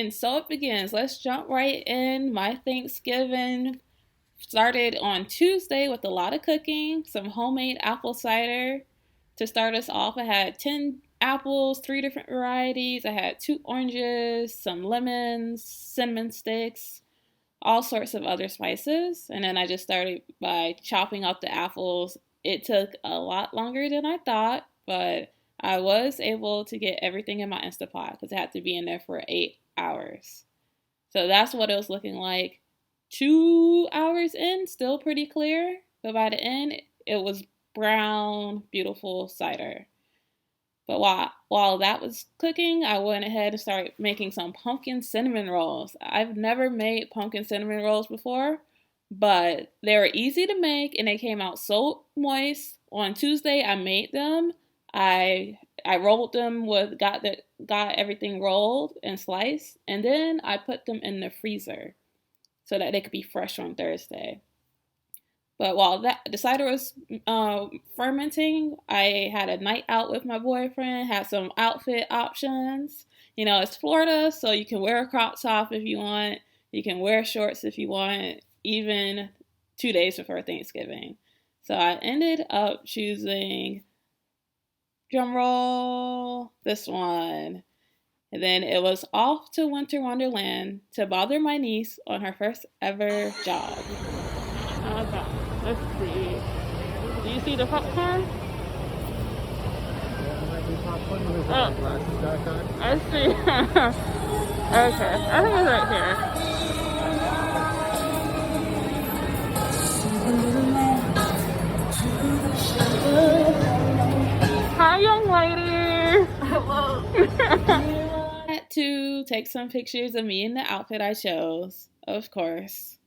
And so it begins. Let's jump right in. My Thanksgiving started on Tuesday with a lot of cooking, some homemade apple cider. To start us off, I had 10 apples, three different varieties. I had two oranges, some lemons, cinnamon sticks, all sorts of other spices. And then I just started by chopping up the apples. It took a lot longer than I thought, but I was able to get everything in my Instapot because it had to be in there for 8 hours. So that's what it was looking like. 2 hours in, still pretty clear, but by the end, it was brown, beautiful cider. But while that was cooking, I went ahead and started making some pumpkin cinnamon rolls. I've never made pumpkin cinnamon rolls before, but they were easy to make and they came out so moist. On Tuesday, I made them. I rolled them with got everything rolled and sliced, and then I put them in the freezer so that they could be fresh on Thursday. But while the cider was fermenting, I had a night out with my boyfriend, had some outfit options. You know, it's Florida, so you can wear a crop top if you want. You can wear shorts if you want, even 2 days before Thanksgiving. So I ended up choosing, drum roll, this one. And then it was off to Winter Wonderland to bother my niece on her first ever job. Okay, let's see. Do you see the popcorn? Oh, I see. Okay, I think it's right here. Hi, young lady. Hello. I had to take some pictures of me in the outfit I chose, of course.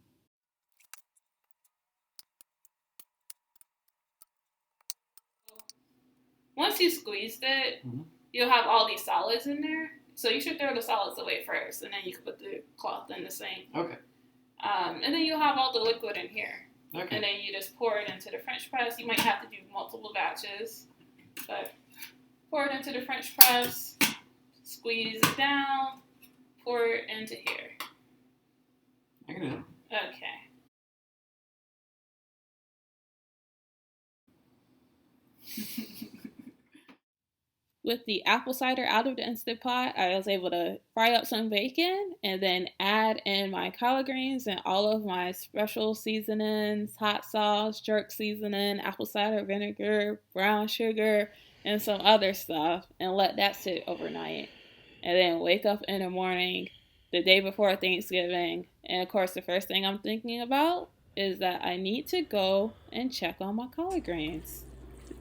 Once you squeezed it, you'll have all these solids in there. So you should throw the solids away first, and then you can put the cloth in the sink. Okay. And then you'll have all the liquid in here. Okay. And then you just pour it into the French press. You might have to do multiple batches, but pour it into the French press, squeeze it down, pour it into here. I can do that. Okay. With the apple cider out of the Instant Pot, I was able to fry up some bacon and then add in my collard greens and all of my special seasonings, hot sauce, jerk seasoning, apple cider vinegar, brown sugar, and some other stuff, and let that sit overnight. And then wake up in the morning, the day before Thanksgiving, and of course the first thing I'm thinking about is that I need to go and check on my collard greens.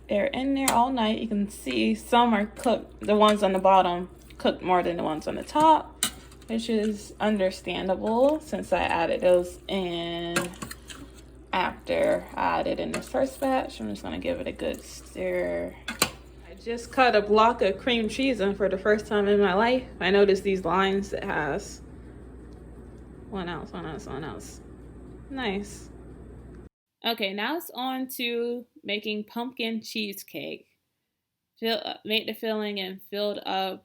They're in there all night. You can see some are cooked. The ones on the bottom cooked more than the ones on the top, which is understandable since I added those in after I added in this first batch. I'm just going to give it a good stir. I just cut a block of cream cheese in for the first time in my life. I noticed these lines that has 1 ounce, 1 ounce, 1 ounce. Nice. Okay, now it's on to making pumpkin cheesecake. Made the filling and filled up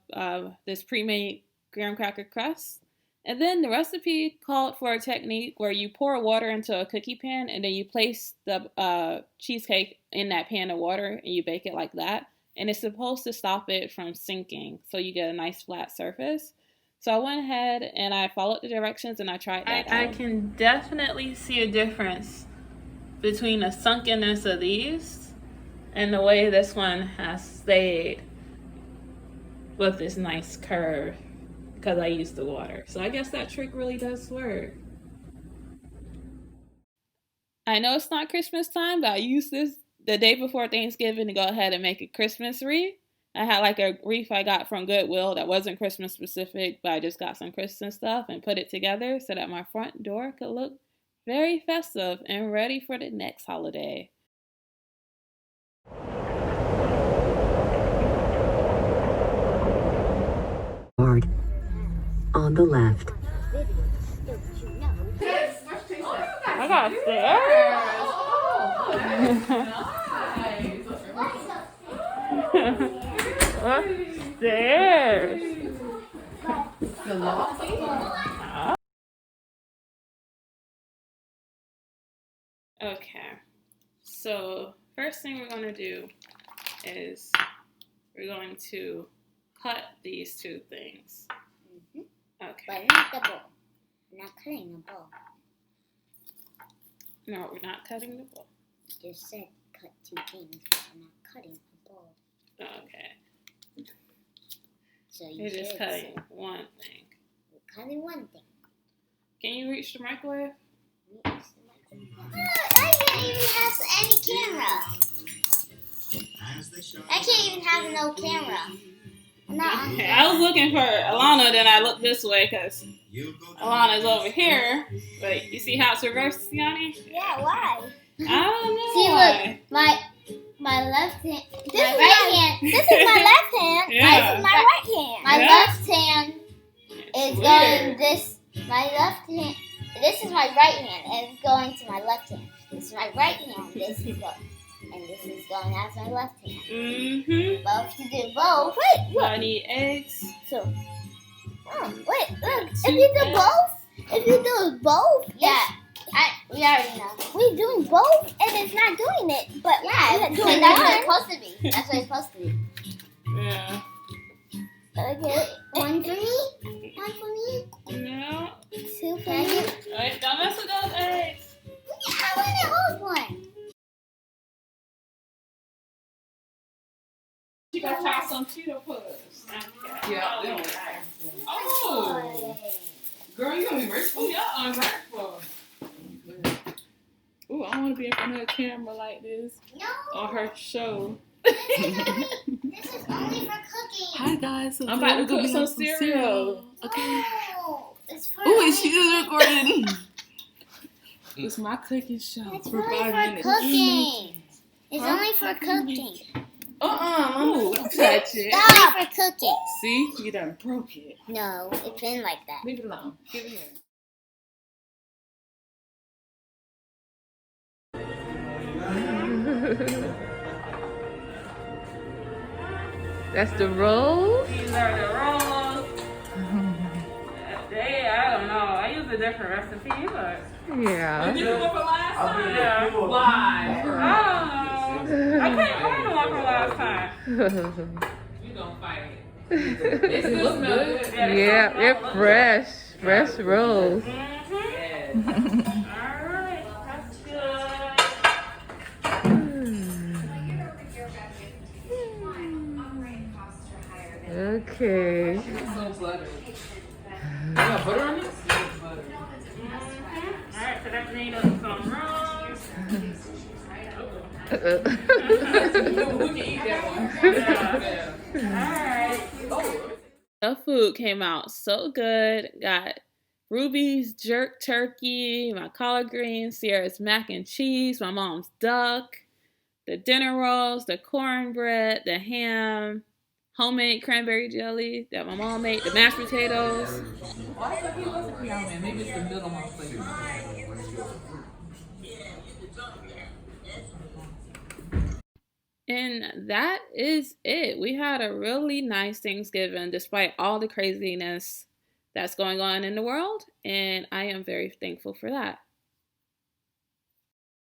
this pre-made graham cracker crust. And then the recipe called for a technique where you pour water into a cookie pan and then you place the cheesecake in that pan of water and you bake it like that. And it's supposed to stop it from sinking so you get a nice flat surface. So I went ahead and I followed the directions and I tried that out. I can definitely see a difference between the sunkenness of these and the way this one has stayed with this nice curve because I used the water. So I guess that trick really does work. I know it's not Christmas time, but I used this the day before Thanksgiving to go ahead and make a Christmas wreath. I had like a wreath I got from Goodwill that wasn't Christmas specific, but I just got some Christmas stuff and put it together so that my front door could look very festive and ready for the next holiday. On the left. I got stairs. Stairs. the law. Okay. So first thing we're going to do is we're going to cut these two things. Okay. But not the bowl. We're not cutting the bowl. No, we're not cutting the bowl. You just said cut two things, but we're not cutting the bowl. Okay. So You're just cutting one thing. We're cutting one thing. Can you reach the microwave? I can't even have any camera. I can't even have no camera. Okay. I was looking for Alana, then I looked this way because Alana's over here. But you see how it's reversed, Yanni? Yeah, why? I don't know. See, why. look, my left hand, my right hand. This is my left hand. Yeah. This is my right hand. My left hand is Weird. going this. My left hand. This is my right hand, and it's going to my left hand. This is my right hand. This is going, and this is going as my left hand. Mm-hmm. But if you do both, wait, look. I need eggs. So, wait, look. If you do both, yeah. We already know. We're doing both, and it's not doing it. But yeah, that's what it's supposed to be. That's what it's supposed to be. Yeah. Okay, one for me. One for me. No. Two for me. Wait, don't mess with those eggs. I want to hold one. You gotta try some Cheeto puffs. Okay. Yeah, they don't. Oh, girl, you gonna be grateful. Yeah, I'm grateful. Ooh, I want to be in front of a camera like this No. on her show. This is only for cooking. Hi guys, so I'm about to today we're cook gonna some have cereal. Okay. Oh, it's for. Ooh, and she is recording. It's my cooking show It's for only 5 for minutes. cooking. It's Huh? only for cooking. Ooh, touch it. Stop for cooking. See, you done broke it. No, it's been like that. Leave it alone. Give it here. That's the roll. These are the rolls. I don't know. I use a different recipe, but. Yeah. Did you do one for last time? Yeah. Why? I don't know. I couldn't find the one from last time. You gonna fight it. It still smell good. Yeah, they're fresh. Fresh rolls. Mm-hmm. Alright, that's good. Okay. It's so buttery. You got butter on it? Yeah, butter. Alright, so that made us some rolls. We can eat that one. Alright. Oh. The food came out so good. Got Ruby's jerk turkey, my collard greens, Sierra's mac and cheese, my mom's duck, the dinner rolls, the cornbread, the ham, homemade cranberry jelly that my mom made, the mashed potatoes. Why is he wasn't here, man? Maybe it's the middle one, please. And that is it. We had a really nice Thanksgiving despite all the craziness that's going on in the world, and I am very thankful for that.